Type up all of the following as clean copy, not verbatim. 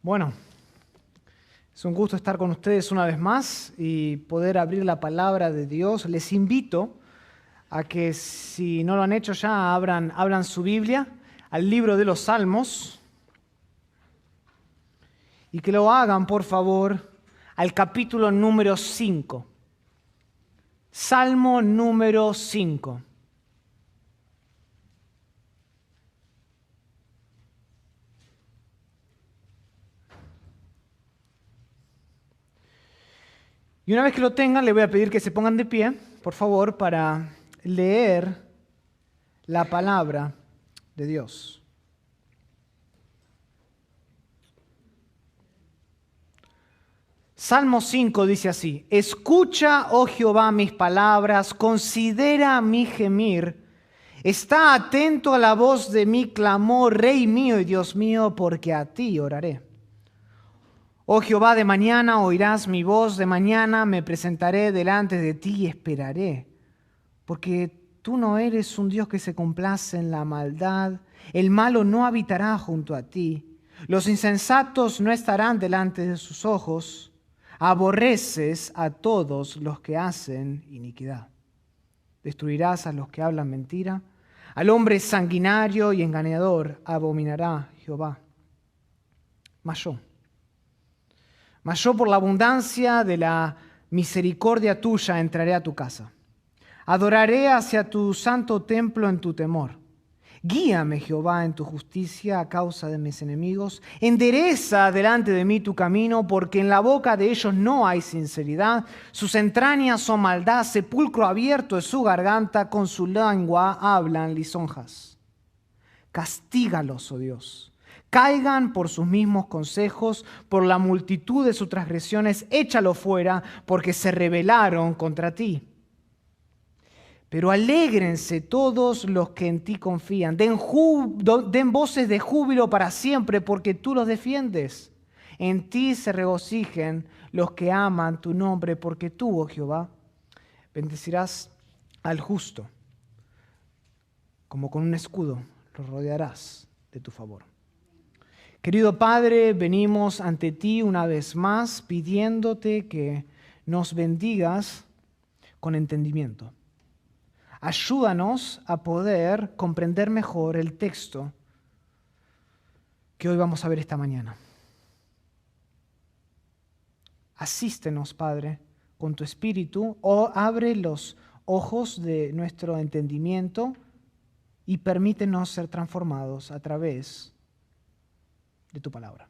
Bueno, es un gusto estar con ustedes una vez más y poder abrir la palabra de Dios. Les invito a que, si no lo han hecho ya, abran su Biblia al libro de los Salmos y que lo hagan, por favor, al capítulo número 5. Salmo número 5. Y una vez que lo tengan, le voy a pedir que se pongan de pie, por favor, para leer la palabra de Dios. Salmo 5 dice así: Escucha, oh Jehová, mis palabras, considera mi gemir, está atento a la voz de mi clamor, Rey mío y Dios mío, porque a ti oraré. Oh Jehová, de mañana oirás mi voz, de mañana me presentaré delante de ti y esperaré, porque tú no eres un Dios que se complace en la maldad, el malo no habitará junto a ti, los insensatos no estarán delante de sus ojos, aborreces a todos los que hacen iniquidad. Destruirás a los que hablan mentira, al hombre sanguinario y engañador abominará Jehová. Mas yo por la abundancia de la misericordia tuya entraré a tu casa. Adoraré hacia tu santo templo en tu temor. Guíame, Jehová, en tu justicia a causa de mis enemigos. Endereza delante de mí tu camino, porque en la boca de ellos no hay sinceridad. Sus entrañas son maldad, sepulcro abierto es su garganta, con su lengua hablan lisonjas. Castígalos, oh Dios. Caigan por sus mismos consejos, por la multitud de sus transgresiones, échalo fuera, porque se rebelaron contra ti. Pero alégrense todos los que en ti confían, den voces de júbilo para siempre, porque tú los defiendes. En ti se regocijen los que aman tu nombre, porque tú, oh Jehová, bendecirás al justo, como con un escudo lo rodearás de tu favor. Querido Padre, venimos ante ti una vez más pidiéndote que nos bendigas con entendimiento. Ayúdanos a poder comprender mejor el texto que hoy vamos a ver esta mañana. Asístenos, Padre, con tu espíritu, o abre los ojos de nuestro entendimiento y permítenos ser transformados a través de tu palabra.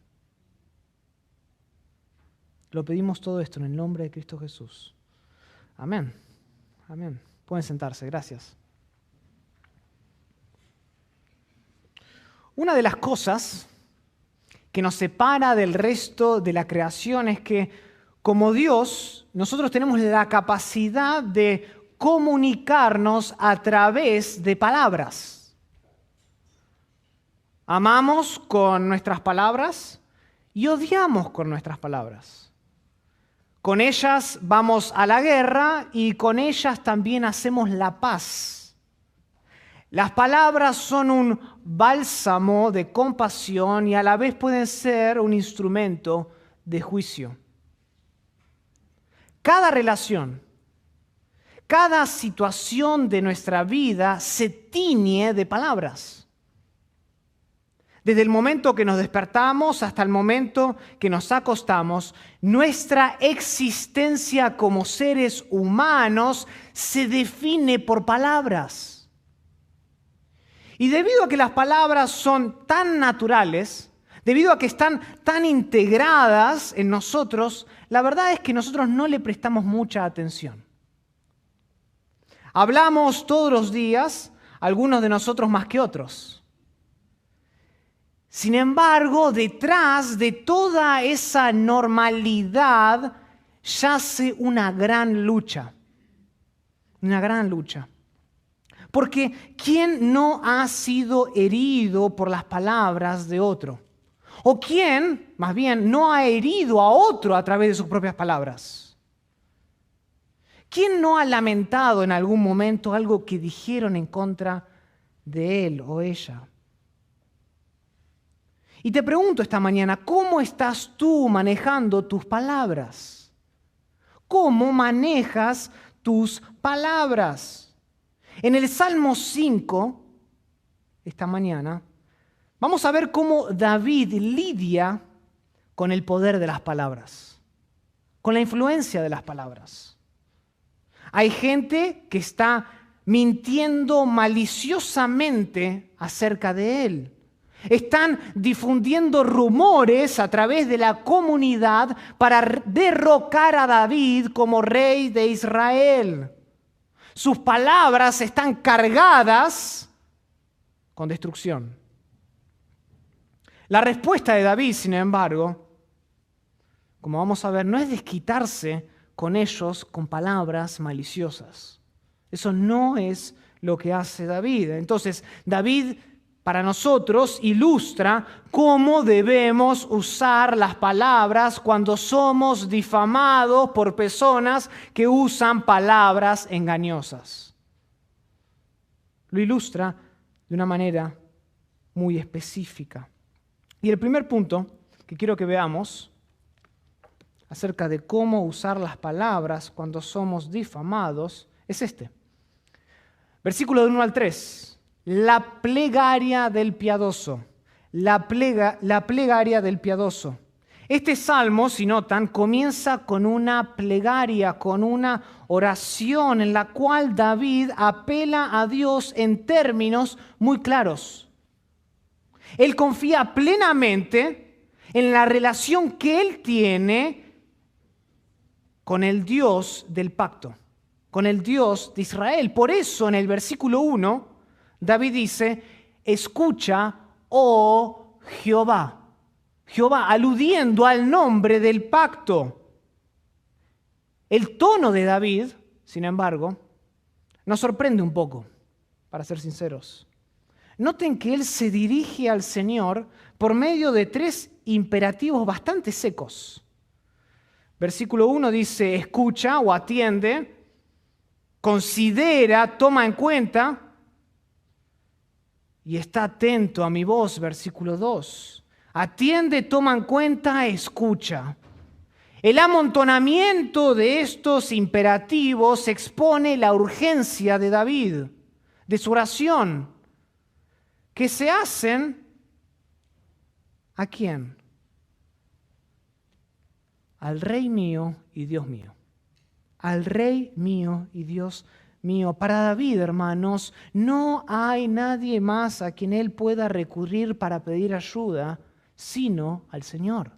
Lo pedimos todo esto en el nombre de Cristo Jesús. Amén. Amén. Pueden sentarse, gracias. Una de las cosas que nos separa del resto de la creación es que, como Dios, nosotros tenemos la capacidad de comunicarnos a través de palabras. Amamos con nuestras palabras y odiamos con nuestras palabras. Con ellas vamos a la guerra y con ellas también hacemos la paz. Las palabras son un bálsamo de compasión y a la vez pueden ser un instrumento de juicio. Cada relación, cada situación de nuestra vida se tiñe de palabras. Desde el momento que nos despertamos hasta el momento que nos acostamos, nuestra existencia como seres humanos se define por palabras. Y debido a que las palabras son tan naturales, debido a que están tan integradas en nosotros, la verdad es que nosotros no le prestamos mucha atención. Hablamos todos los días, algunos de nosotros más que otros. Sin embargo, detrás de toda esa normalidad yace una gran lucha. Una gran lucha. Porque ¿quién no ha sido herido por las palabras de otro? ¿O quién, más bien, no ha herido a otro a través de sus propias palabras? ¿Quién no ha lamentado en algún momento algo que dijeron en contra de él o ella? Y te pregunto esta mañana, ¿cómo estás tú manejando tus palabras? ¿Cómo manejas tus palabras? En el Salmo 5, esta mañana, vamos a ver cómo David lidia con el poder de las palabras, con la influencia de las palabras. Hay gente que está mintiendo maliciosamente acerca de él. Están difundiendo rumores a través de la comunidad para derrocar a David como rey de Israel. Sus palabras están cargadas con destrucción. La respuesta de David, sin embargo, como vamos a ver, no es desquitarse con ellos con palabras maliciosas. Eso no es lo que hace David. Entonces, David, para nosotros, ilustra cómo debemos usar las palabras cuando somos difamados por personas que usan palabras engañosas. Lo ilustra de una manera muy específica. Y el primer punto que quiero que veamos acerca de cómo usar las palabras cuando somos difamados es este. Versículo del 1 al 3. La plegaria del piadoso. La plegaria del piadoso. Este salmo, si notan, comienza con una plegaria, con una oración en la cual David apela a Dios en términos muy claros. Él confía plenamente en la relación que él tiene con el Dios del pacto, con el Dios de Israel. Por eso en el versículo 1, David dice, escucha, oh Jehová. Jehová, aludiendo al nombre del pacto. El tono de David, sin embargo, nos sorprende un poco, para ser sinceros. Noten que él se dirige al Señor por medio de 3 imperativos bastante secos. Versículo 1 dice, escucha o atiende, considera, toma en cuenta y está atento a mi voz. Versículo 2, atiende, toma en cuenta, escucha. El amontonamiento de estos imperativos expone la urgencia de David, de su oración, que se hacen ¿a quién? Al Rey mío y Dios mío. Al Rey mío y Dios mío. Para David, hermanos, no hay nadie más a quien él pueda recurrir para pedir ayuda, sino al Señor.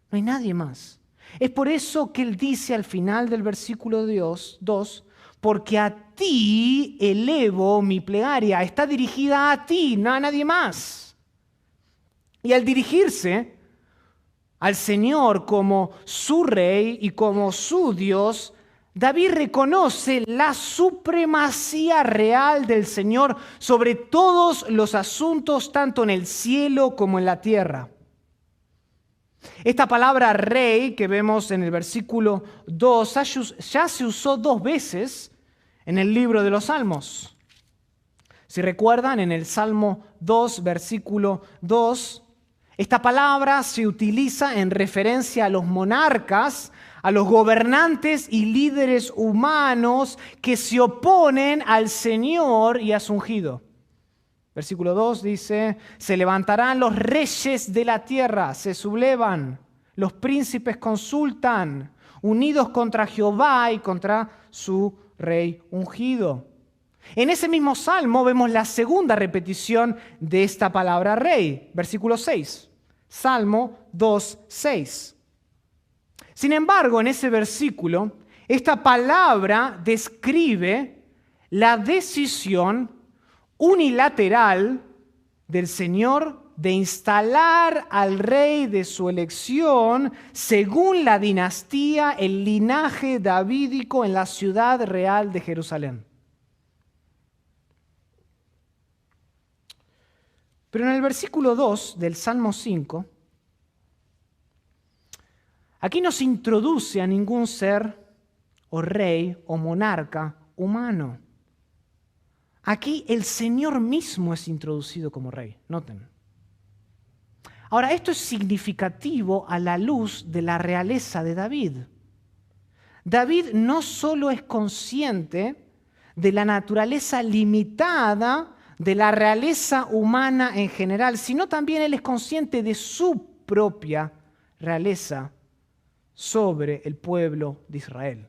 No hay nadie más. Es por eso que él dice al final del versículo 2, porque a ti elevo mi plegaria. Está dirigida a ti, no a nadie más. Y al dirigirse al Señor como su Rey y como su Dios, David reconoce la supremacía real del Señor sobre todos los asuntos, tanto en el cielo como en la tierra. Esta palabra rey que vemos en el versículo 2 ya se usó 2 veces en el libro de los Salmos. Si recuerdan, en el Salmo 2, versículo 2, esta palabra se utiliza en referencia a los monarcas, a los gobernantes y líderes humanos que se oponen al Señor y a su ungido. Versículo 2 dice, se levantarán los reyes de la tierra, se sublevan, los príncipes consultan, unidos contra Jehová y contra su rey ungido. En ese mismo salmo vemos la segunda repetición de esta palabra rey, versículo 6, Salmo 2:6. Sin embargo, en ese versículo, esta palabra describe la decisión unilateral del Señor de instalar al rey de su elección según la dinastía, el linaje davídico en la ciudad real de Jerusalén. Pero en el versículo 2 del Salmo 5, aquí no se introduce a ningún ser o rey o monarca humano. Aquí el Señor mismo es introducido como rey. Noten. Ahora, esto es significativo a la luz de la realeza de David. David no solo es consciente de la naturaleza limitada de la realeza humana en general, sino también él es consciente de su propia realeza sobre el pueblo de Israel.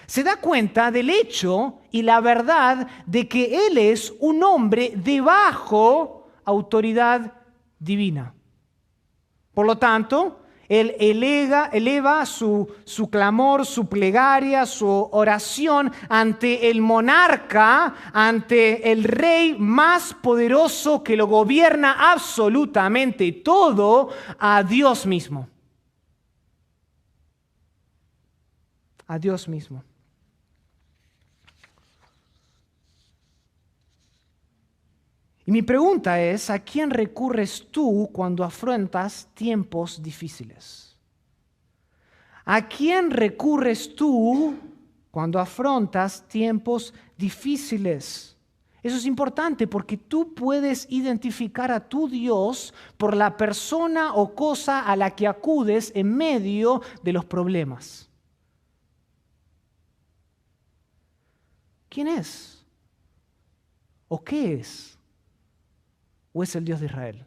Se da cuenta del hecho y la verdad de que él es un hombre debajo autoridad divina. Por lo tanto, él eleva su clamor, su plegaria, su oración ante el monarca, ante el rey más poderoso que lo gobierna absolutamente todo, a Dios mismo. A Dios mismo. Y mi pregunta es, ¿a quién recurres tú cuando afrontas tiempos difíciles? ¿A quién recurres tú cuando afrontas tiempos difíciles? Eso es importante porque tú puedes identificar a tu Dios por la persona o cosa a la que acudes en medio de los problemas. ¿Quién es? ¿O qué es? ¿O es el Dios de Israel?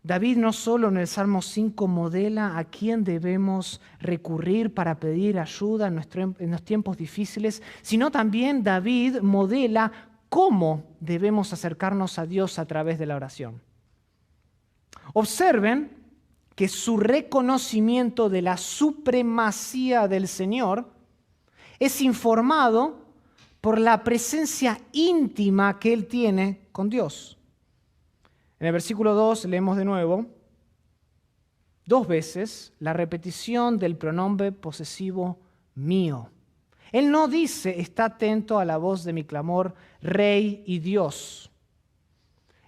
David no solo en el Salmo 5 modela a quién debemos recurrir para pedir ayuda en los tiempos difíciles, sino también David modela cómo debemos acercarnos a Dios a través de la oración. Observen que su reconocimiento de la supremacía del Señor es informado por la presencia íntima que él tiene con Dios. En el versículo 2 leemos de nuevo, 2 veces, la repetición del pronombre posesivo mío. Él no dice, está atento a la voz de mi clamor, Rey y Dios.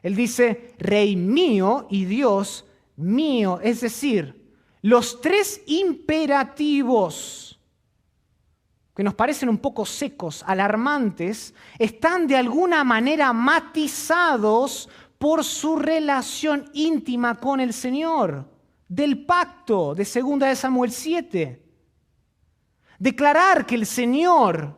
Él dice, Rey mío y Dios mío. Es decir, los 3 imperativos que nos parecen un poco secos, alarmantes, están de alguna manera matizados por su relación íntima con el Señor, del pacto de 2 Samuel 7. Declarar que el Señor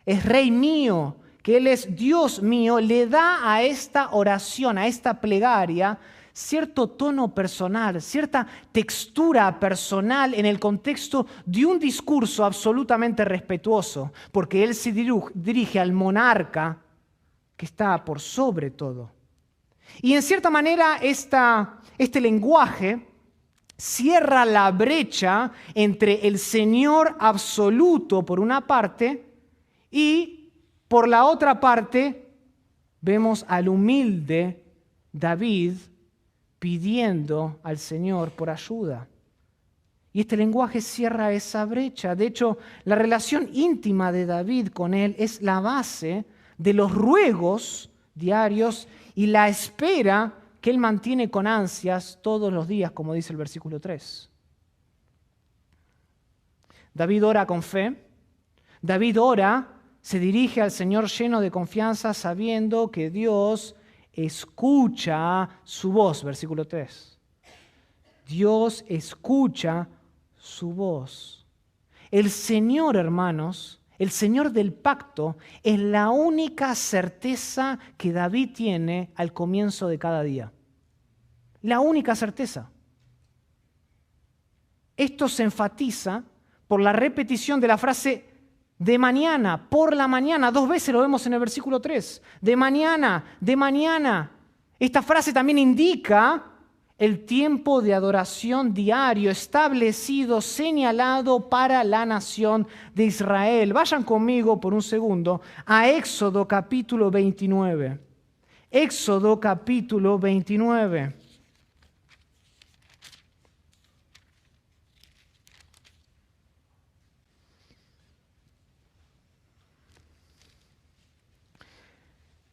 es Rey mío, que Él es Dios mío, le da a esta oración, a esta plegaria, cierto tono personal, cierta textura personal en el contexto de un discurso absolutamente respetuoso, porque él se dirige al monarca que está por sobre todo. Y en cierta manera este lenguaje cierra la brecha entre el Señor absoluto por una parte y por la otra parte vemos al humilde David pidiendo al Señor por ayuda. Y este lenguaje cierra esa brecha. De hecho, la relación íntima de David con él es la base de los ruegos diarios y la espera que él mantiene con ansias todos los días, como dice el versículo 3. David ora con fe. David ora, se dirige al Señor lleno de confianza, sabiendo que Dios escucha su voz, versículo 3. Dios escucha su voz. El Señor, hermanos, el Señor del pacto, es la única certeza que David tiene al comienzo de cada día. La única certeza. Esto se enfatiza por la repetición de la frase de mañana, por la mañana, 2 veces lo vemos en el versículo 3. De mañana, de mañana. Esta frase también indica el tiempo de adoración diario establecido, señalado para la nación de Israel. Vayan conmigo por un segundo a Éxodo capítulo 29. Éxodo capítulo 29.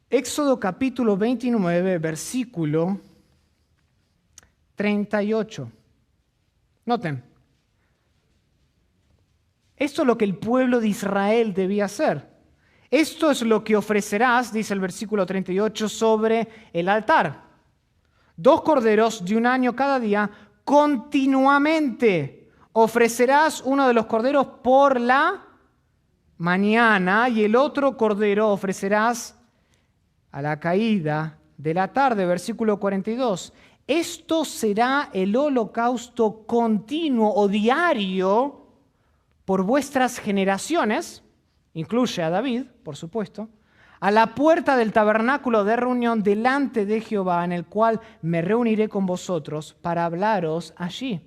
Éxodo capítulo 29, versículo 38. Noten, esto es lo que el pueblo de Israel debía hacer. Esto es lo que ofrecerás, dice el versículo 38, sobre el altar. 2 corderos de un año cada día, continuamente. Ofrecerás uno de los corderos por la mañana y el otro cordero ofrecerás a la caída de la tarde. Versículo 42. Esto será el holocausto continuo o diario por vuestras generaciones, incluye a David, por supuesto, a la puerta del tabernáculo de reunión delante de Jehová, en el cual me reuniré con vosotros para hablaros allí.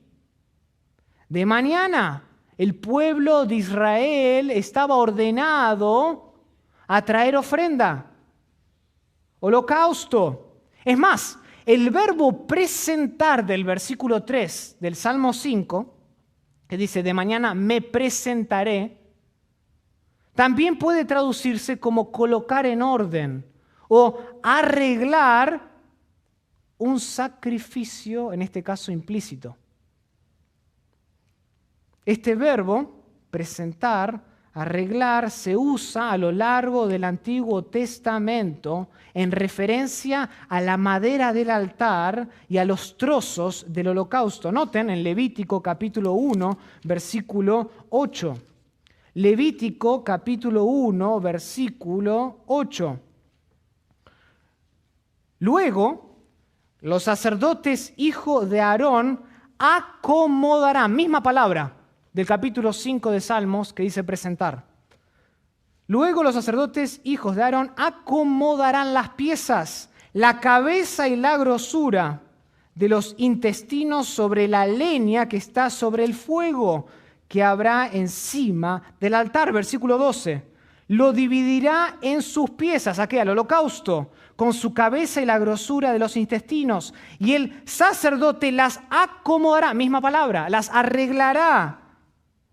De mañana, el pueblo de Israel estaba ordenado a traer ofrenda, holocausto. Es más, el verbo presentar del versículo 3 del Salmo 5, que dice, de mañana me presentaré, también puede traducirse como colocar en orden o arreglar un sacrificio, en este caso implícito. Este verbo, presentar, arreglar, se usa a lo largo del Antiguo Testamento en referencia a la madera del altar y a los trozos del holocausto. Noten en Levítico capítulo 1, versículo 8. Levítico capítulo 1, versículo 8. Luego, los sacerdotes, hijos de Aarón, acomodarán, misma palabra del capítulo 5 de Salmos que dice presentar. Luego los sacerdotes, hijos de Aarón, acomodarán las piezas, la cabeza y la grosura de los intestinos sobre la leña que está sobre el fuego que habrá encima del altar. Versículo 12. Lo dividirá en sus piezas, ¿a qué? Al holocausto, con su cabeza y la grosura de los intestinos. Y el sacerdote las acomodará, misma palabra, las arreglará,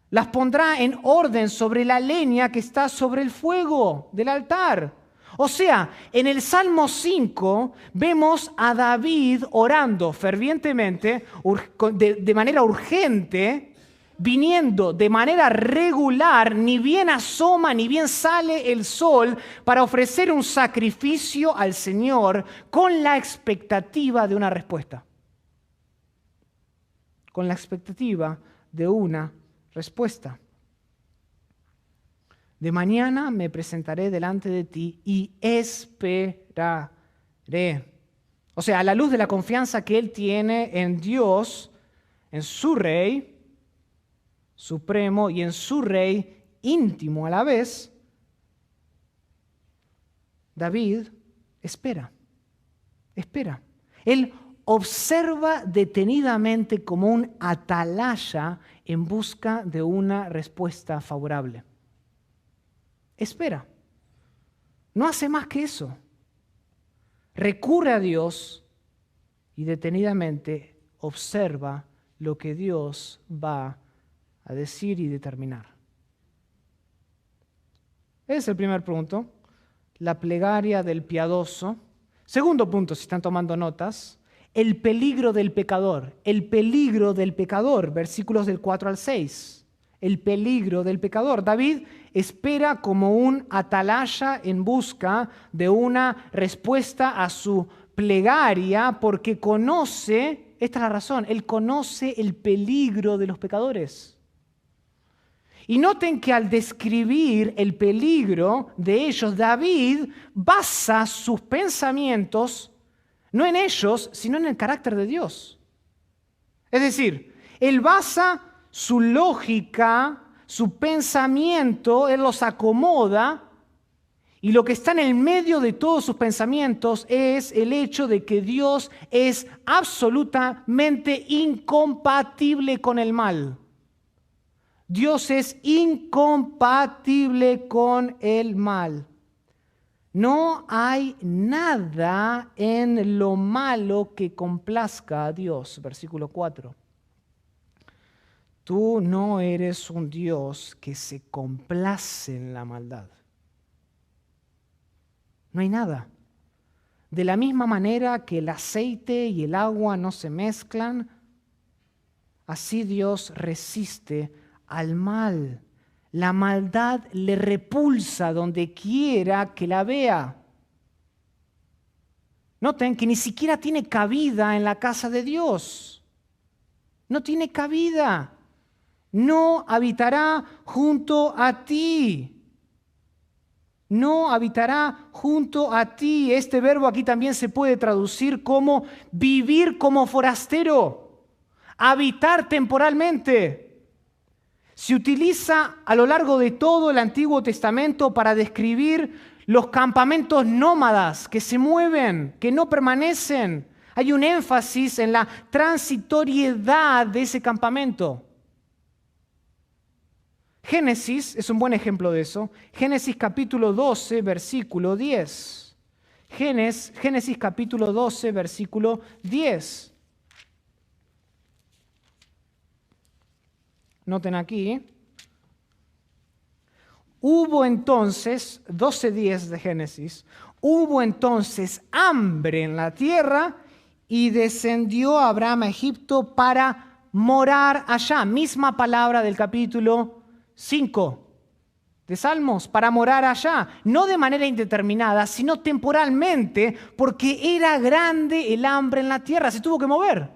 las pondrá en orden sobre la leña que está sobre el fuego del altar. O sea, en el Salmo 5 vemos a David orando fervientemente, de manera urgente, viniendo de manera regular, ni bien asoma ni bien sale el sol, para ofrecer un sacrificio al Señor con la expectativa de una respuesta. Con la expectativa de una respuesta. De mañana me presentaré delante de ti y esperaré. O sea, a la luz de la confianza que él tiene en Dios, en su Rey supremo y en su Rey íntimo a la vez, David espera. Él observa detenidamente como un atalaya en busca de una respuesta favorable. Espera. No hace más que eso. Recurre a Dios y detenidamente observa lo que Dios va a decir y determinar. Ese es el primer punto, la plegaria del piadoso. Segundo punto, si están tomando notas, el peligro del pecador. El peligro del pecador, versículos del 4 al 6. El peligro del pecador. David espera como un atalaya en busca de una respuesta a su plegaria porque conoce, esta es la razón, él conoce el peligro de los pecadores. Y noten que al describir el peligro de ellos, David basa sus pensamientos no en ellos, sino en el carácter de Dios. Es decir, él basa su lógica, su pensamiento, él los acomoda, y lo que está en el medio de todos sus pensamientos es el hecho de que Dios es absolutamente incompatible con el mal. Dios es incompatible con el mal. No hay nada en lo malo que complazca a Dios. Versículo 4. Tú no eres un Dios que se complace en la maldad. No hay nada. De la misma manera que el aceite y el agua no se mezclan, así Dios resiste al mal. La maldad le repulsa donde quiera que la vea. Noten que ni siquiera tiene cabida en la casa de Dios. No tiene cabida. No habitará junto a ti. No habitará junto a ti. Este verbo aquí también se puede traducir como vivir como forastero, habitar temporalmente. Se utiliza a lo largo de todo el Antiguo Testamento para describir los campamentos nómadas que se mueven, que no permanecen. Hay un énfasis en la transitoriedad de ese campamento. Génesis es un buen ejemplo de eso. Génesis capítulo 12, versículo 10. Génesis capítulo 12, versículo 10. Noten aquí. Hubo entonces, 12:10 de Génesis, hubo entonces hambre en la tierra y descendió Abraham a Egipto para morar allá. Misma palabra del capítulo 5 de Salmos, para morar allá. No de manera indeterminada, sino temporalmente, porque era grande el hambre en la tierra. Se tuvo que mover.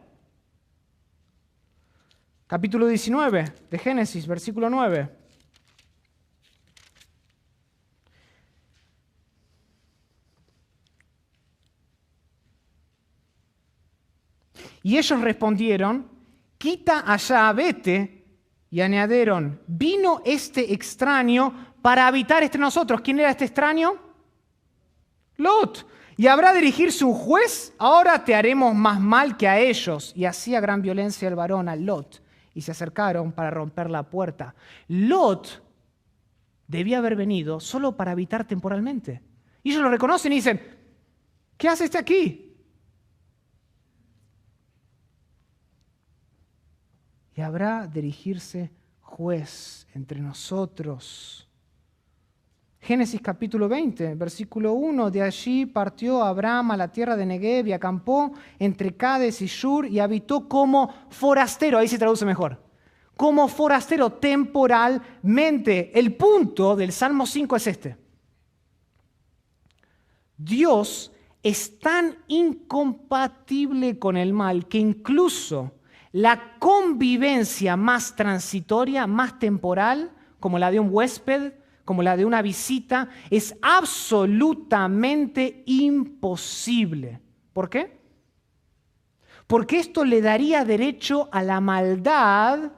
Capítulo 19 de Génesis, versículo 9. Y ellos respondieron, quita allá, vete. Y añadieron, vino este extraño para habitar entre nosotros. ¿Quién era este extraño? Lot. ¿Y habrá de dirigirse un juez? Ahora te haremos más mal que a ellos. Y hacía gran violencia el varón a Lot. Y se acercaron para romper la puerta. Lot debía haber venido solo para habitar temporalmente. Y ellos lo reconocen y dicen, ¿qué hace este aquí? Y habrá de dirigirse juez entre nosotros. Génesis capítulo 20, versículo 1. De allí partió Abraham a la tierra de Negev y acampó entre Cades y Shur y habitó como forastero. Ahí se traduce mejor. Como forastero temporalmente. El punto del Salmo 5 es este. Dios es tan incompatible con el mal que incluso la convivencia más transitoria, más temporal, como la de un huésped, como la de una visita, es absolutamente imposible. ¿Por qué? Porque esto le daría derecho a la maldad,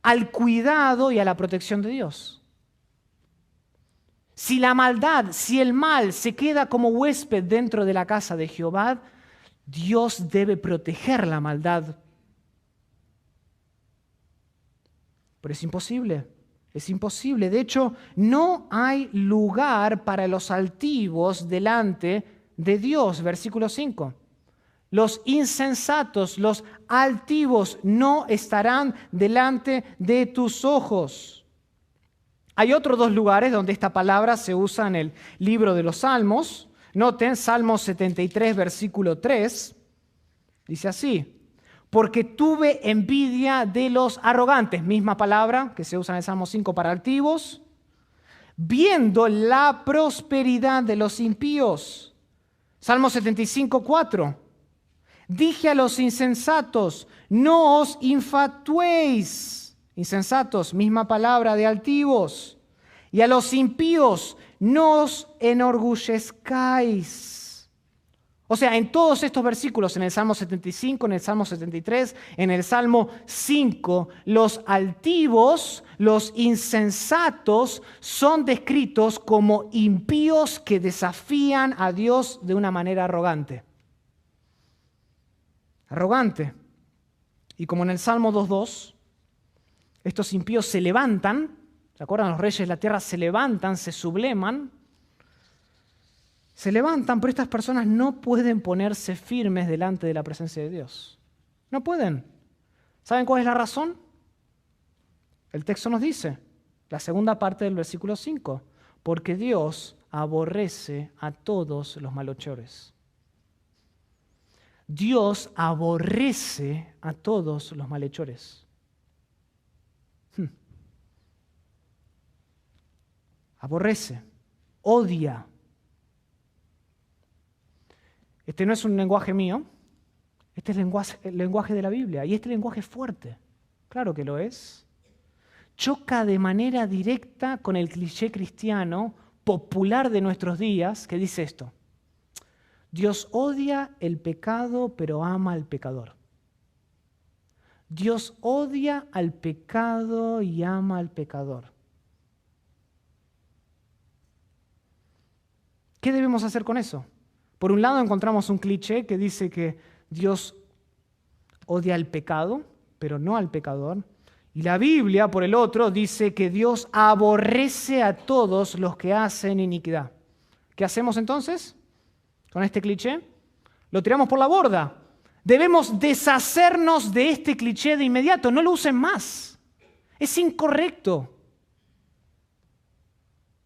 al cuidado y a la protección de Dios. Si la maldad, si el mal se queda como huésped dentro de la casa de Jehová, Dios debe proteger la maldad. Pero es imposible. De hecho, no hay lugar para los altivos delante de Dios. Versículo 5. Los insensatos, los altivos no estarán delante de tus ojos. Hay otros dos lugares donde esta palabra se usa en el libro de los Salmos. Noten, Salmo 73, versículo 3. Dice así. Porque tuve envidia de los arrogantes, misma palabra que se usa en el Salmo 5 para altivos, viendo la prosperidad de los impíos. Salmo 75, 4. Dije a los insensatos, no os infatuéis. Insensatos, misma palabra de altivos. Y a los impíos, no os enorgullezcáis. O sea, en todos estos versículos, en el Salmo 75, en el Salmo 73, en el Salmo 5, los altivos, los insensatos, son descritos como impíos que desafían a Dios de una manera arrogante. Arrogante. Y como en el Salmo 2:2, estos impíos se levantan, ¿se acuerdan? Los reyes de la tierra se levantan, se subleman. Se levantan, pero estas personas no pueden ponerse firmes delante de la presencia de Dios. No pueden. ¿Saben cuál es la razón? El texto nos dice, la segunda parte del versículo 5, porque Dios aborrece a todos los malhechores. Dios aborrece a todos los malhechores. aborrece, odia. Este no es un lenguaje mío, este es el lenguaje de la Biblia, y este lenguaje es fuerte, claro que lo es. Choca de manera directa con el cliché cristiano popular de nuestros días que dice esto: Dios odia el pecado, pero ama al pecador. Dios odia al pecado y ama al pecador. ¿Qué debemos hacer con eso? Por un lado encontramos un cliché que dice que Dios odia el pecado, pero no al pecador. Y la Biblia, por el otro, dice que Dios aborrece a todos los que hacen iniquidad. ¿Qué hacemos entonces con este cliché? Lo tiramos por la borda. Debemos deshacernos de este cliché de inmediato. No lo usen más. Es incorrecto.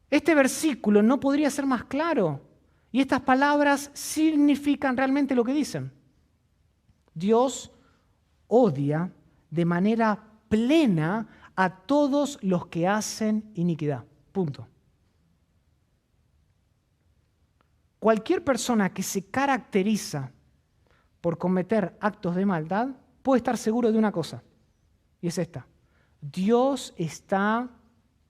Este versículo no podría ser más claro. Y estas palabras significan realmente lo que dicen. Dios odia de manera plena a todos los que hacen iniquidad. Punto. Cualquier persona que se caracteriza por cometer actos de maldad puede estar seguro de una cosa, y es esta: Dios está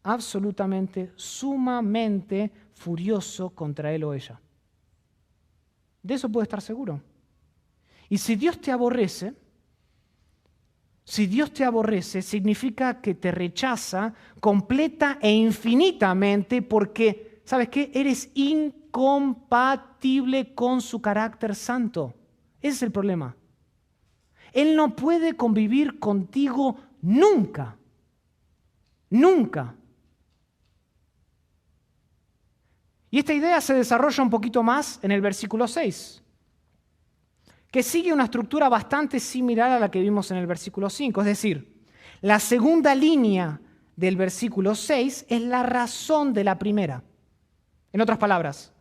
absolutamente, sumamente furioso contra él o ella. De eso puede estar seguro. Y si Dios te aborrece, significa que te rechaza completa e infinitamente porque, ¿sabes qué? Eres incompatible con su carácter santo. Ese es el problema. Él no puede convivir contigo nunca. Nunca. Y esta idea se desarrolla un poquito más en el versículo 6, que sigue una estructura bastante similar a la que vimos en el versículo 5. Es decir, la segunda línea del versículo 6 es la razón de la primera. En otras palabras,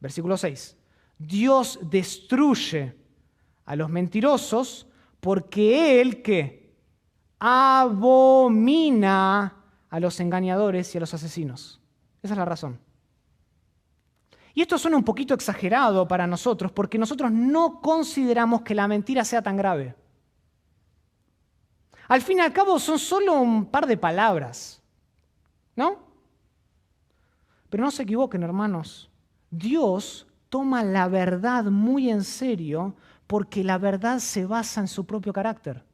versículo 6. Dios destruye a los mentirosos porque Él, ¿qué? Abomina a los engañadores y a los asesinos. Esa es la razón. Y esto suena un poquito exagerado para nosotros porque nosotros no consideramos que la mentira sea tan grave. Al fin y al cabo son solo un par de palabras, ¿no? Pero no se equivoquen, hermanos. Dios toma la verdad muy en serio porque la verdad se basa en su propio carácter.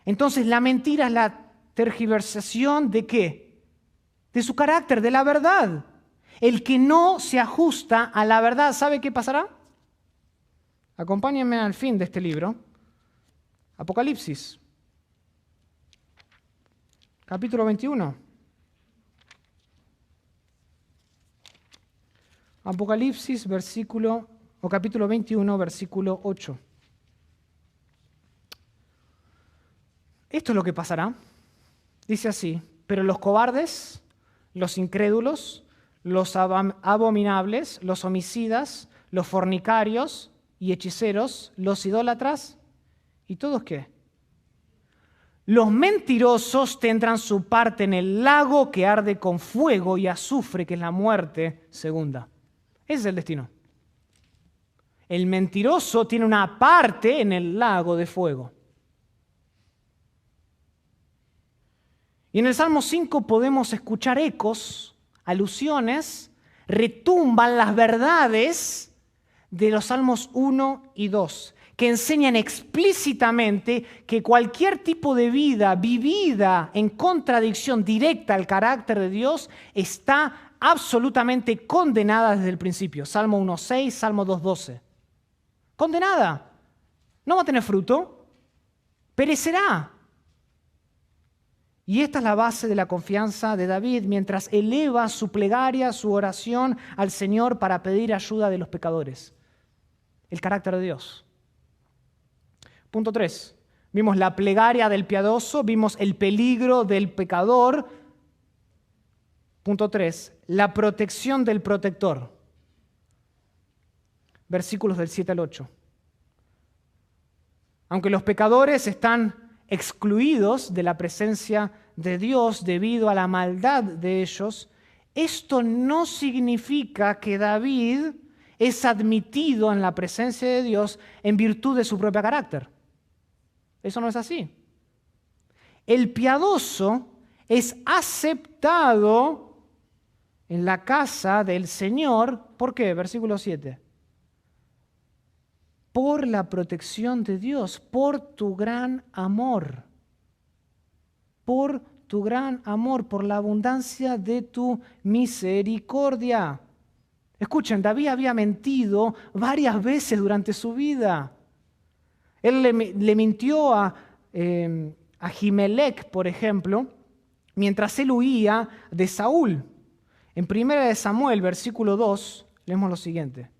Entonces la mentira es la tergiversación ¿de qué? De su carácter, de la verdad. El que no se ajusta a la verdad, ¿sabe qué pasará? Acompáñenme al fin de este libro, Apocalipsis, capítulo 21. Apocalipsis, capítulo 21, versículo 8. Esto es lo que pasará. Dice así: pero los cobardes, los incrédulos, los abominables, los homicidas, los fornicarios y hechiceros, los idólatras, ¿y todos qué? Los mentirosos tendrán su parte en el lago que arde con fuego y azufre, que es la muerte segunda. Ese es el destino. El mentiroso tiene una parte en el lago de fuego. Y en el Salmo 5 podemos escuchar ecos, alusiones, retumban las verdades de los Salmos 1 y 2, que enseñan explícitamente que cualquier tipo de vida vivida en contradicción directa al carácter de Dios está absolutamente condenada desde el principio. Salmo 1.6, Salmo 2.12. Condenada. No va a tener fruto. Perecerá. Y esta es la base de la confianza de David mientras eleva su plegaria, su oración al Señor para pedir ayuda de los pecadores. El carácter de Dios. Punto 3. Vimos la plegaria del piadoso, vimos el peligro del pecador. Punto 3. La protección del protector. Versículos del 7 al 8. Aunque los pecadores están excluidos de la presencia de Dios debido a la maldad de ellos, esto no significa que David es admitido en la presencia de Dios en virtud de su propio carácter. Eso no es así. El piadoso es aceptado en la casa del Señor. ¿Por qué? Versículo 7. Por la protección de Dios, por tu gran amor. Por tu gran amor, por la abundancia de tu misericordia. Escuchen, David había mentido varias veces durante su vida. Él le mintió a Ahimelech, por ejemplo, mientras él huía de Saúl. En 1 Samuel, versículo 2, leemos lo siguiente.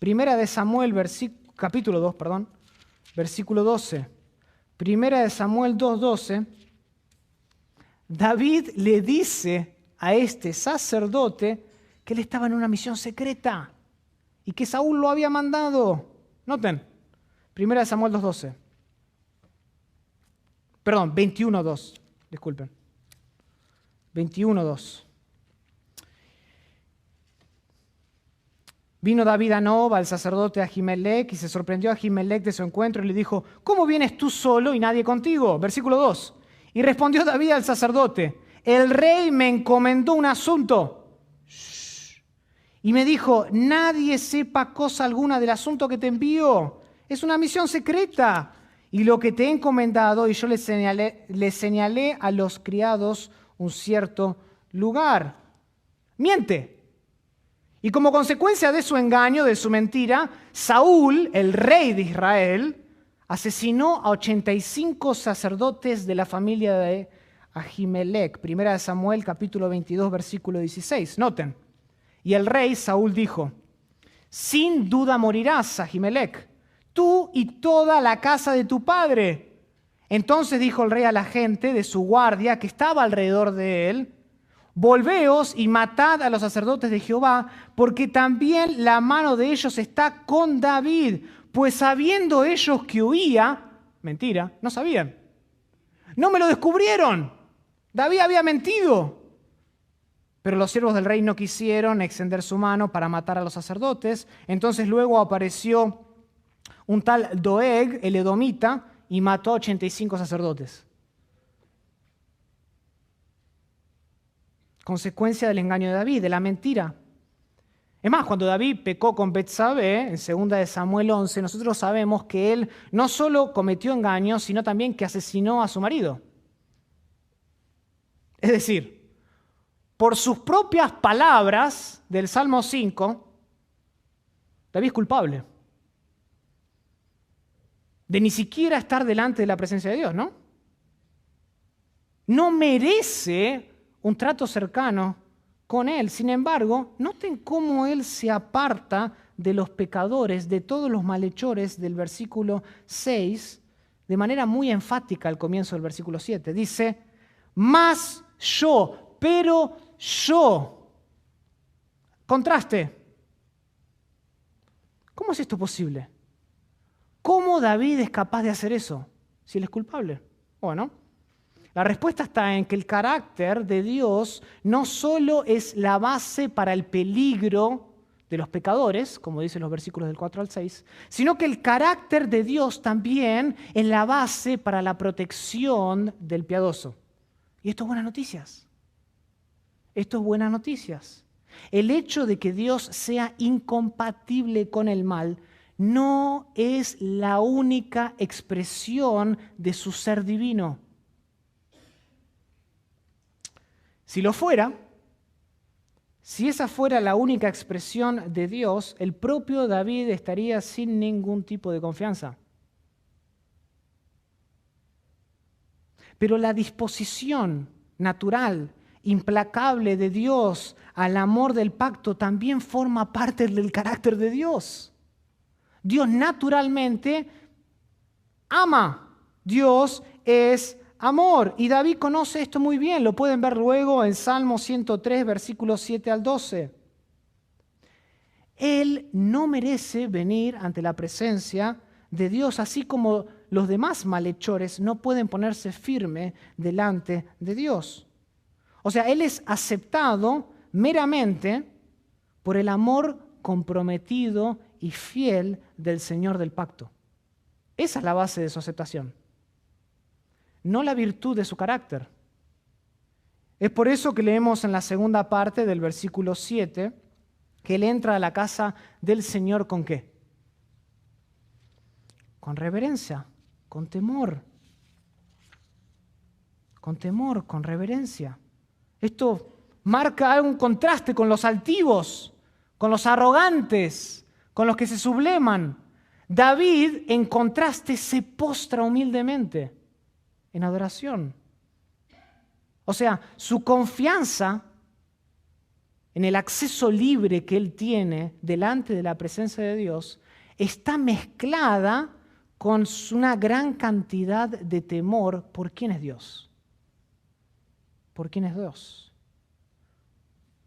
1 Samuel, capítulo 2, versículo 12. 1 Samuel 2:12. David le dice a este sacerdote que él estaba en una misión secreta y que Saúl lo había mandado. Noten, 1 Samuel 2:12. Perdón, 21:2. Disculpen. 21:2. Vino David a Nob, al sacerdote Ahimelech, y se sorprendió a Ahimelech de su encuentro y le dijo: ¿cómo vienes tú solo y nadie contigo? Versículo 2. Y respondió David al sacerdote: el rey me encomendó un asunto. Y me dijo: nadie sepa cosa alguna del asunto que te envío. Es una misión secreta. Y lo que te he encomendado, y yo le señalé a los criados un cierto lugar. Miente. Y como consecuencia de su engaño, de su mentira, Saúl, el rey de Israel, asesinó a 85 sacerdotes de la familia de Ahimelech. 1 Samuel capítulo 22, versículo 16. Noten. Y el rey Saúl dijo: sin duda morirás, Ahimelech, tú y toda la casa de tu padre. Entonces dijo el rey a la gente de su guardia que estaba alrededor de él: volveos y matad a los sacerdotes de Jehová, porque también la mano de ellos está con David, pues sabiendo ellos que huía, mentira, no sabían. No me lo descubrieron. David había mentido. Pero los siervos del rey no quisieron extender su mano para matar a los sacerdotes. Entonces luego apareció un tal Doeg, el edomita, y mató a 85 sacerdotes. Consecuencia del engaño de David, de la mentira. Es más, cuando David pecó con Betsabé, en 2 Samuel 11, nosotros sabemos que él no solo cometió engaño, sino también que asesinó a su marido. Es decir, por sus propias palabras del Salmo 5, David es culpable de ni siquiera estar delante de la presencia de Dios, ¿no? No merece un trato cercano con él. Sin embargo, noten cómo él se aparta de los pecadores, de todos los malhechores del versículo 6, de manera muy enfática al comienzo del versículo 7. Dice: mas yo, pero yo. Contraste. ¿Cómo es esto posible? ¿Cómo David es capaz de hacer eso si él es culpable? Bueno, la respuesta está en que el carácter de Dios no solo es la base para el peligro de los pecadores, como dicen los versículos del 4 al 6, sino que el carácter de Dios también es la base para la protección del piadoso. Y esto es buenas noticias. Esto es buenas noticias. El hecho de que Dios sea incompatible con el mal no es la única expresión de su ser divino. Si lo fuera, si esa fuera la única expresión de Dios, el propio David estaría sin ningún tipo de confianza. Pero la disposición natural, implacable de Dios al amor del pacto también forma parte del carácter de Dios. Dios naturalmente ama. Dios es amor. Y David conoce esto muy bien. Lo pueden ver luego en Salmo 103, versículos 7 al 12. Él no merece venir ante la presencia de Dios, así como los demás malhechores no pueden ponerse firme delante de Dios. O sea, Él es aceptado meramente por el amor comprometido y fiel del Señor del pacto. Esa es la base de su aceptación, no la virtud de su carácter. Es por eso que leemos en la segunda parte del versículo 7 que Él entra a la casa del Señor ¿con qué? Con reverencia, con temor, con reverencia. Esto marca un contraste con los altivos, con los arrogantes, con los que se subleman. David, en contraste, se postra humildemente en adoración. O sea, su confianza en el acceso libre que él tiene delante de la presencia de Dios está mezclada con una gran cantidad de temor por quién es Dios. ¿Por quién es Dios?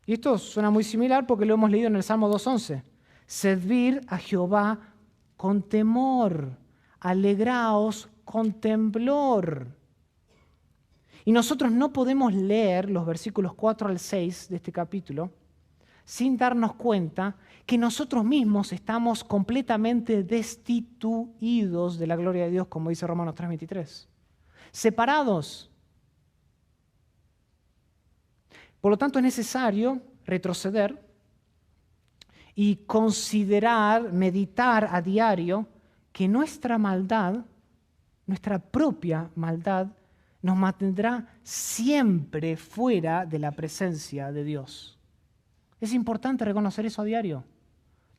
Y esto suena muy similar porque lo hemos leído en el Salmo 2:11. Servir a Jehová con temor, alegraos con temblor. Y nosotros no podemos leer los versículos 4 al 6 de este capítulo sin darnos cuenta que nosotros mismos estamos completamente destituidos de la gloria de Dios, como dice Romanos 3:23. Separados. Por lo tanto, es necesario retroceder y considerar, meditar a diario que nuestra maldad, nuestra propia maldad, nos mantendrá siempre fuera de la presencia de Dios. Es importante reconocer eso a diario.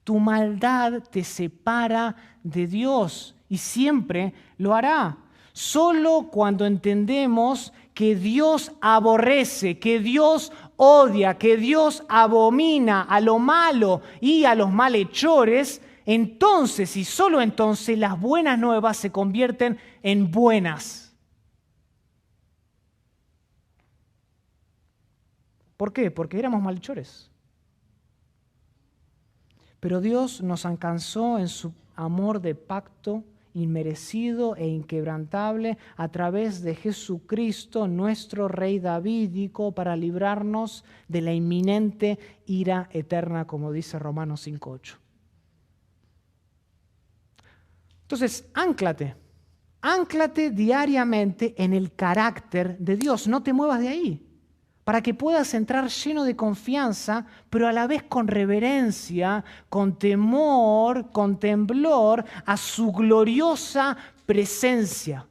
Tu maldad te separa de Dios y siempre lo hará. Solo cuando entendemos que Dios aborrece, que Dios odia, que Dios abomina a lo malo y a los malhechores, entonces y solo entonces las buenas nuevas se convierten en buenas. ¿Por qué? Porque éramos malhechores. Pero Dios nos alcanzó en su amor de pacto inmerecido e inquebrantable a través de Jesucristo, nuestro Rey davídico, para librarnos de la inminente ira eterna, como dice Romanos 5:8. Entonces, ánclate diariamente en el carácter de Dios, no te muevas de ahí, para que puedas entrar lleno de confianza, pero a la vez con reverencia, con temor, con temblor, a su gloriosa presencia.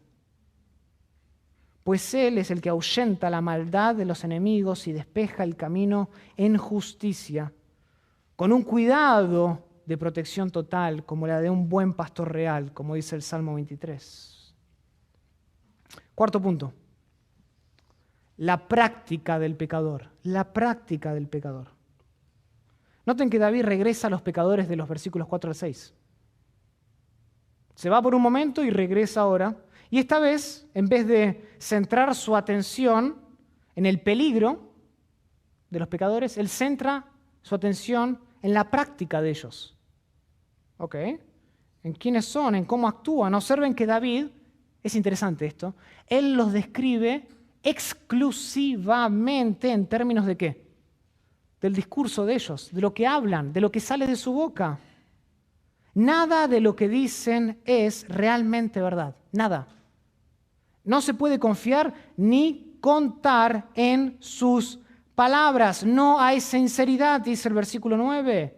Pues Él es el que ahuyenta la maldad de los enemigos y despeja el camino en justicia, con un cuidado de protección total, como la de un buen pastor real, como dice el Salmo 23. Cuarto punto. La práctica del pecador. La práctica del pecador. Noten que David regresa a los pecadores de los versículos 4 al 6. Se va por un momento y regresa ahora. Y esta vez, en vez de centrar su atención en el peligro de los pecadores, él centra su atención en la práctica de ellos. ¿Ok? En quiénes son, en cómo actúan. Observen que David, es interesante esto, él los describe exclusivamente en términos de ¿qué? Del discurso de ellos, de lo que hablan, de lo que sale de su boca. Nada de lo que dicen es realmente verdad, nada. No se puede confiar ni contar en sus palabras. No hay sinceridad, dice el versículo 9.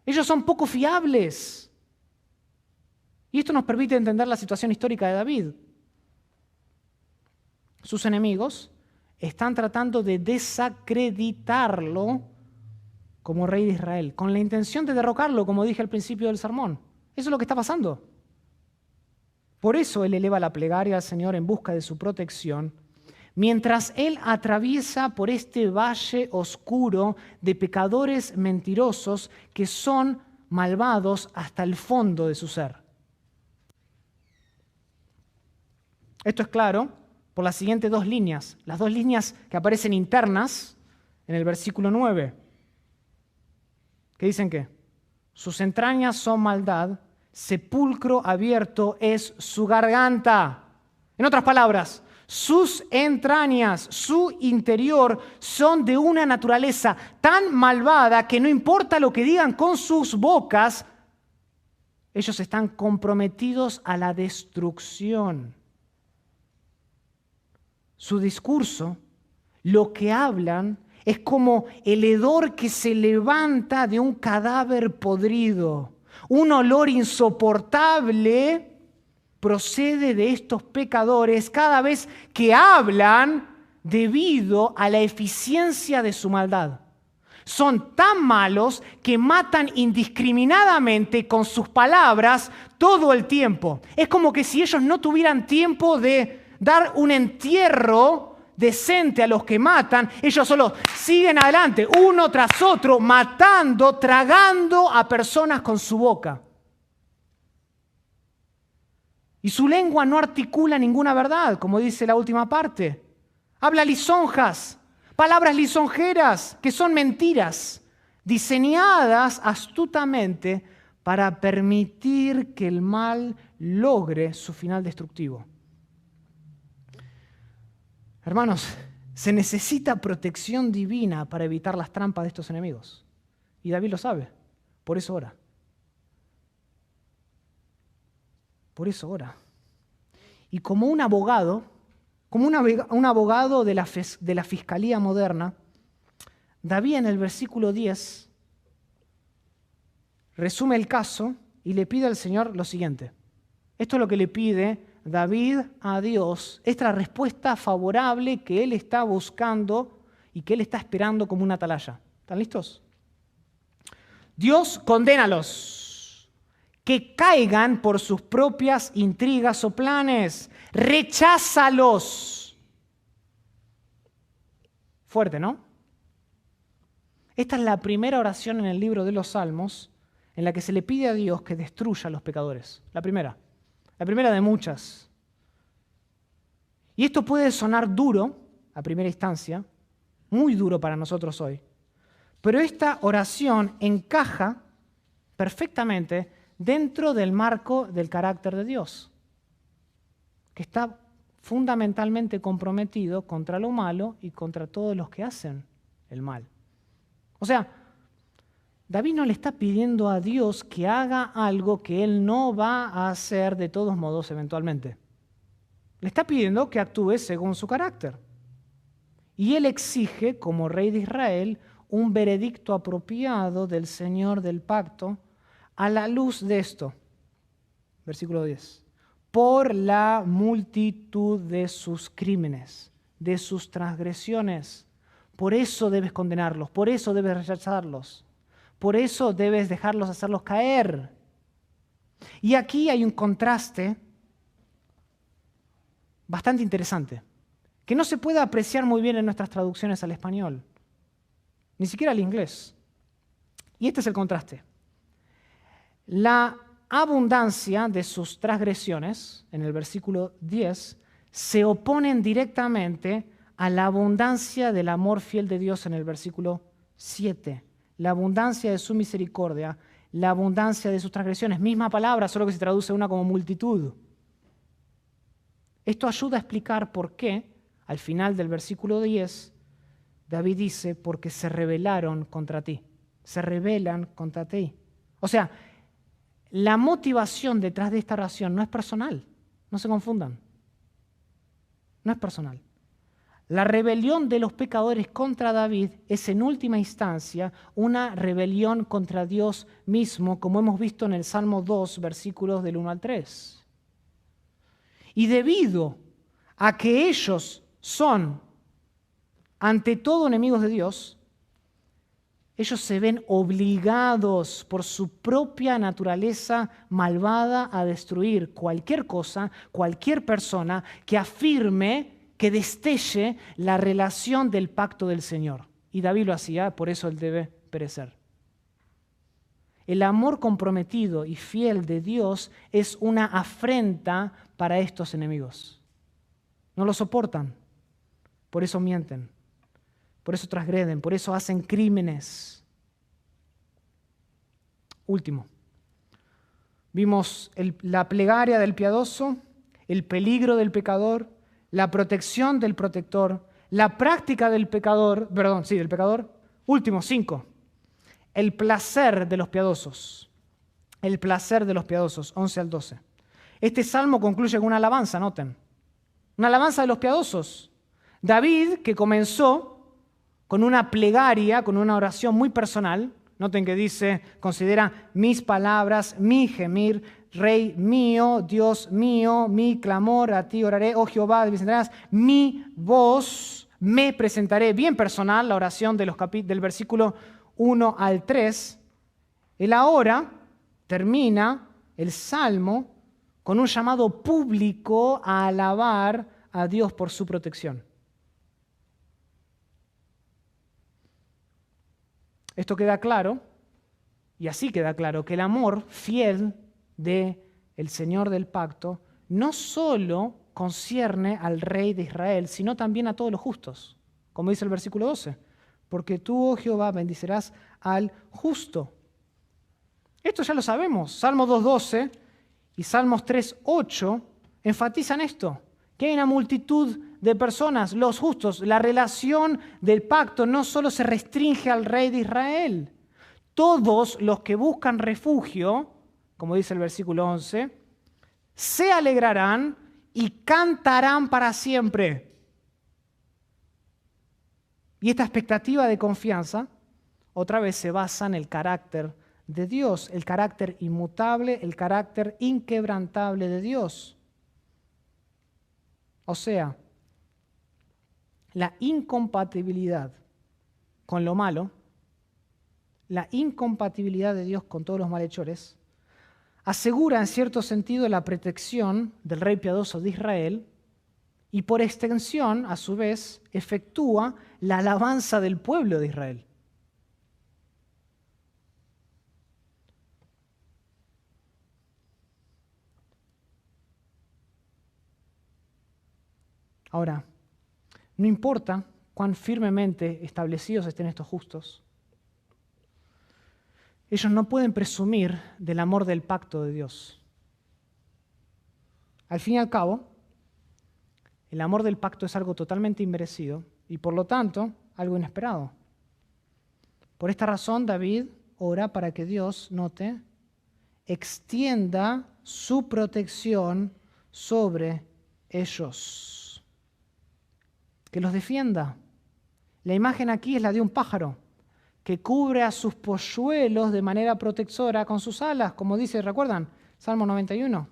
Ellos son poco fiables. Y esto nos permite entender la situación histórica de David. Sus enemigos están tratando de desacreditarlo como rey de Israel, con la intención de derrocarlo, como dije al principio del sermón. Eso es lo que está pasando. Por eso él eleva la plegaria al Señor en busca de su protección, mientras él atraviesa por este valle oscuro de pecadores mentirosos que son malvados hasta el fondo de su ser. Esto es claro por las siguientes dos líneas, las dos líneas que aparecen internas en el versículo 9. ¿Qué dicen qué? Sus entrañas son maldad, sepulcro abierto es su garganta. En otras palabras, sus entrañas, su interior son de una naturaleza tan malvada que no importa lo que digan con sus bocas, ellos están comprometidos a la destrucción. Su discurso, lo que hablan, es como el hedor que se levanta de un cadáver podrido. Un olor insoportable procede de estos pecadores cada vez que hablan debido a la eficiencia de su maldad. Son tan malos que matan indiscriminadamente con sus palabras todo el tiempo. Es como que si ellos no tuvieran tiempo de dar un entierro decente a los que matan, ellos solo siguen adelante, uno tras otro, matando, tragando a personas con su boca. Y su lengua no articula ninguna verdad, como dice la última parte. Habla lisonjas, palabras lisonjeras, que son mentiras, diseñadas astutamente para permitir que el mal logre su final destructivo. Hermanos, se necesita protección divina para evitar las trampas de estos enemigos. Y David lo sabe, por eso ora. Por eso ora. Y como un abogado, un abogado de la fiscalía moderna, David en el versículo 10 resume el caso y le pide al Señor lo siguiente. Esto es lo que le pide David a Dios. Esta es la respuesta favorable que él está buscando y que él está esperando como una atalaya. ¿Están listos? Dios, condénalos, que caigan por sus propias intrigas o planes. Recházalos. Fuerte, ¿no? Esta es la primera oración en el libro de los Salmos en la que se le pide a Dios que destruya a los pecadores. La primera de muchas. Y esto puede sonar duro a primera instancia, muy duro para nosotros hoy, pero esta oración encaja perfectamente dentro del marco del carácter de Dios, que está fundamentalmente comprometido contra lo malo y contra todos los que hacen el mal. O sea, David no le está pidiendo a Dios que haga algo que él no va a hacer de todos modos eventualmente. Le está pidiendo que actúe según su carácter. Y él exige, como rey de Israel, un veredicto apropiado del Señor del pacto a la luz de esto. Versículo 10. Por la multitud de sus crímenes, de sus transgresiones. Por eso debes condenarlos, por eso debes rechazarlos. Por eso debes dejarlos hacerlos caer. Y aquí hay un contraste bastante interesante, que no se puede apreciar muy bien en nuestras traducciones al español, ni siquiera al inglés. Y este es el contraste. La abundancia de sus transgresiones, en el versículo 10, se oponen directamente a la abundancia del amor fiel de Dios en el versículo 7. La abundancia de su misericordia, la abundancia de sus transgresiones. Misma palabra, solo que se traduce una como multitud. Esto ayuda a explicar por qué, al final del versículo 10, David dice, porque se rebelaron contra ti. Se rebelan contra ti. O sea, la motivación detrás de esta oración no es personal. No se confundan. No es personal. La rebelión de los pecadores contra David es en última instancia una rebelión contra Dios mismo, como hemos visto en el Salmo 2, versículos del 1 al 3. Y debido a que ellos son, ante todo, enemigos de Dios, ellos se ven obligados por su propia naturaleza malvada a destruir cualquier cosa, cualquier persona que afirme, que destelle la relación del pacto del Señor. Y David lo hacía, por eso él debe perecer. El amor comprometido y fiel de Dios es una afrenta para estos enemigos. No lo soportan, por eso mienten, por eso transgreden, por eso hacen crímenes. Último, Vimos la plegaria del piadoso, el peligro del pecador, la protección del protector, la práctica del pecador, del pecador. Último, 5. El placer de los piadosos. El placer de los piadosos, 11 al 12. Este salmo concluye con una alabanza, noten. Una alabanza de los piadosos. David, que comenzó con una plegaria, con una oración muy personal. Noten que dice, considera mis palabras, mi gemir, Rey mío, Dios mío, mi clamor, a ti oraré, oh Jehová, me presentarás, mi voz, me presentaré. Bien personal la oración de del versículo 1 al 3. Él ahora termina el salmo con un llamado público a alabar a Dios por su protección. Esto queda claro, y así queda claro, que el amor fiel del Señor del pacto no solo concierne al Rey de Israel, sino también a todos los justos, como dice el versículo 12, porque tú, oh Jehová, bendicerás al justo. Esto ya lo sabemos. Salmo 2.12 y Salmos 3.8 enfatizan esto, que hay una multitud de personas, los justos. La relación del pacto no solo se restringe al Rey de Israel. Todos los que buscan refugio, como dice el versículo 11, se alegrarán y cantarán para siempre. Y esta expectativa de confianza, otra vez se basa en el carácter de Dios, el carácter inmutable, el carácter inquebrantable de Dios. O sea, la incompatibilidad con lo malo, la incompatibilidad de Dios con todos los malhechores, asegura en cierto sentido la protección del rey piadoso de Israel y por extensión, a su vez, efectúa la alabanza del pueblo de Israel. Ahora, no importa cuán firmemente establecidos estén estos justos, ellos no pueden presumir del amor del pacto de Dios. Al fin y al cabo, el amor del pacto es algo totalmente inmerecido y por lo tanto algo inesperado. Por esta razón David ora para que Dios, note, extienda su protección sobre ellos. Que los defienda. La imagen aquí es la de un pájaro que cubre a sus polluelos de manera protectora con sus alas, como dice, ¿recuerdan? Salmo 91.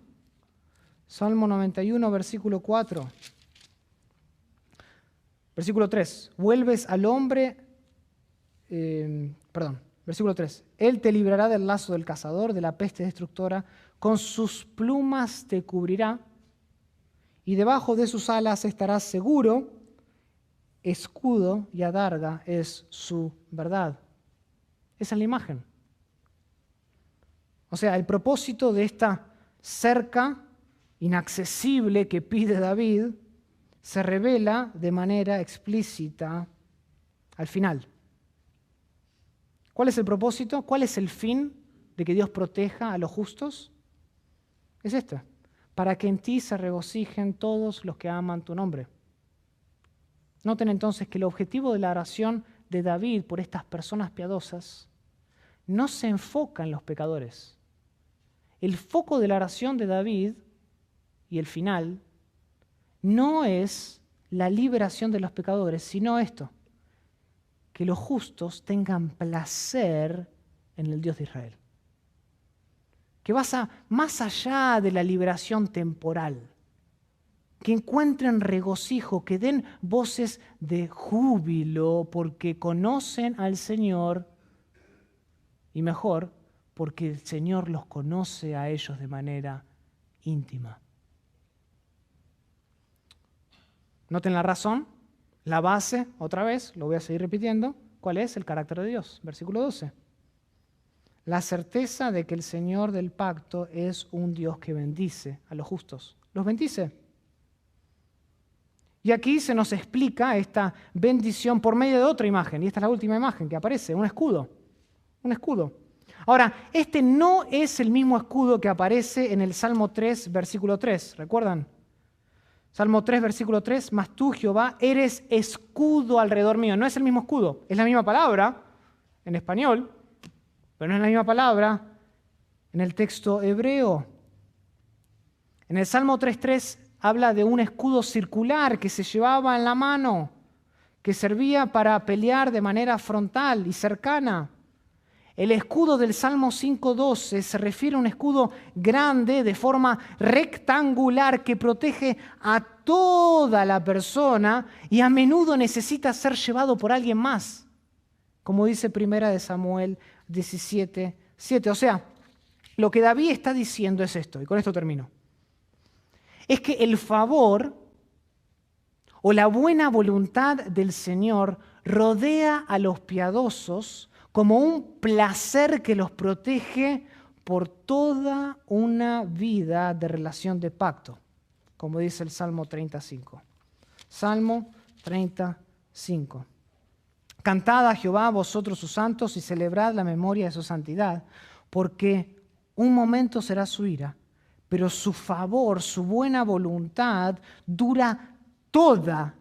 Salmo 91, versículo 4. Versículo 3. Vuelves al hombre, versículo 3. Él te librará del lazo del cazador, de la peste destructora, con sus plumas te cubrirá y debajo de sus alas estarás seguro. Escudo y adarga es su verdad. Esa es la imagen. O sea, el propósito de esta cerca inaccesible que pide David se revela de manera explícita al final. ¿Cuál es el propósito? ¿Cuál es el fin de que Dios proteja a los justos? Es este: para que en ti se regocijen todos los que aman tu nombre. Noten entonces que el objetivo de la oración de David por estas personas piadosas no se enfoca en los pecadores. El foco de la oración de David y el final no es la liberación de los pecadores, sino esto: que los justos tengan placer en el Dios de Israel. Que vaya más allá de la liberación temporal. Que encuentren regocijo, que den voces de júbilo porque conocen al Señor y mejor, porque el Señor los conoce a ellos de manera íntima. Noten la razón, la base, otra vez, lo voy a seguir repitiendo. ¿Cuál es? El carácter de Dios. Versículo 12. La certeza de que el Señor del pacto es un Dios que bendice a los justos. Los bendice. Y aquí se nos explica esta bendición por medio de otra imagen. Y esta es la última imagen que aparece, un escudo. Un escudo. Ahora, este no es el mismo escudo que aparece en el Salmo 3, versículo 3. ¿Recuerdan? Salmo 3, versículo 3. Mas tú, Jehová, eres escudo alrededor mío. No es el mismo escudo. Es la misma palabra en español, pero no es la misma palabra en el texto hebreo. En el Salmo 3.3 habla de un escudo circular que se llevaba en la mano, que servía para pelear de manera frontal y cercana. El escudo del Salmo 5.12 se refiere a un escudo grande de forma rectangular que protege a toda la persona y a menudo necesita ser llevado por alguien más, como dice 1 Samuel 17.7. O sea, lo que David está diciendo es esto, y con esto termino. Es que el favor o la buena voluntad del Señor rodea a los piadosos como un placer que los protege por toda una vida de relación de pacto, como dice el Salmo 35. Salmo 35. Cantad a Jehová vosotros sus santos y celebrad la memoria de su santidad, porque un momento será su ira, pero su favor, su buena voluntad dura toda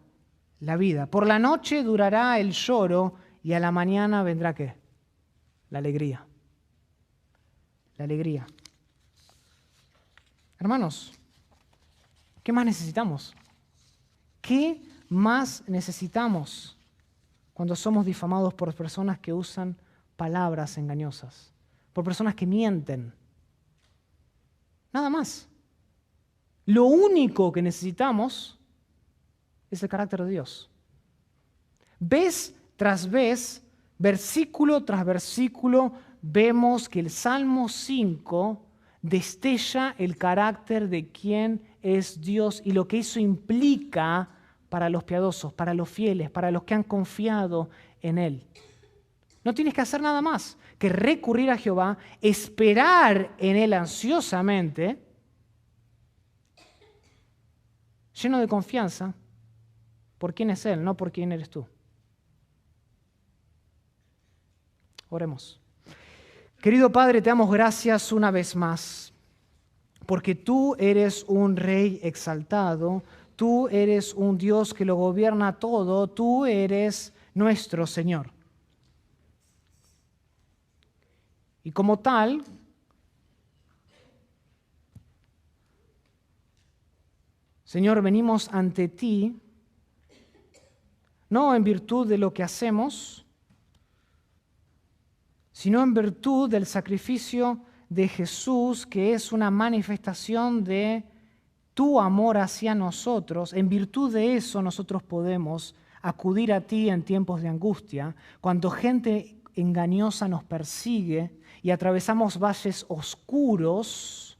la vida. Por la noche durará el lloro y a la mañana vendrá ¿qué? La alegría. La alegría. Hermanos, ¿qué más necesitamos? ¿Qué más necesitamos cuando somos difamados por personas que usan palabras engañosas? Por personas que mienten. Nada más. Lo único que necesitamos es el carácter de Dios. Vez tras vez, versículo tras versículo, vemos que el Salmo 5 destella el carácter de quién es Dios y lo que eso implica para los piadosos, para los fieles, para los que han confiado en Él. No tienes que hacer nada más que recurrir a Jehová, esperar en Él ansiosamente, lleno de confianza, por quién es Él, no por quién eres tú. Oremos. Querido Padre, te damos gracias una vez más, porque tú eres un Rey exaltado, tú eres un Dios que lo gobierna todo, tú eres nuestro Señor. Y como tal, Señor, venimos ante ti, no en virtud de lo que hacemos, sino en virtud del sacrificio de Jesús, que es una manifestación de tu amor hacia nosotros. En virtud de eso nosotros podemos acudir a ti en tiempos de angustia, cuando gente engañosa nos persigue y atravesamos valles oscuros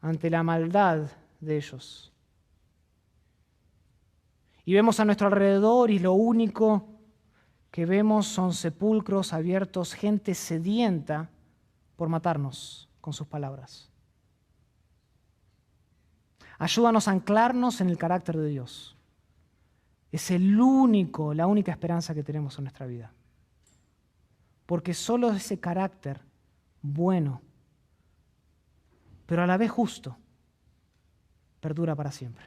ante la maldad de ellos. Y vemos a nuestro alrededor y lo único que vemos son sepulcros abiertos, gente sedienta por matarnos con sus palabras. Ayúdanos a anclarnos en el carácter de Dios. Es la única esperanza que tenemos en nuestra vida. Porque solo ese carácter bueno, pero a la vez justo, perdura para siempre.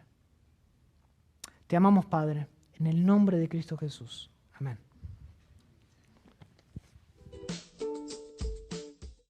Te amamos, Padre, en el nombre de Cristo Jesús.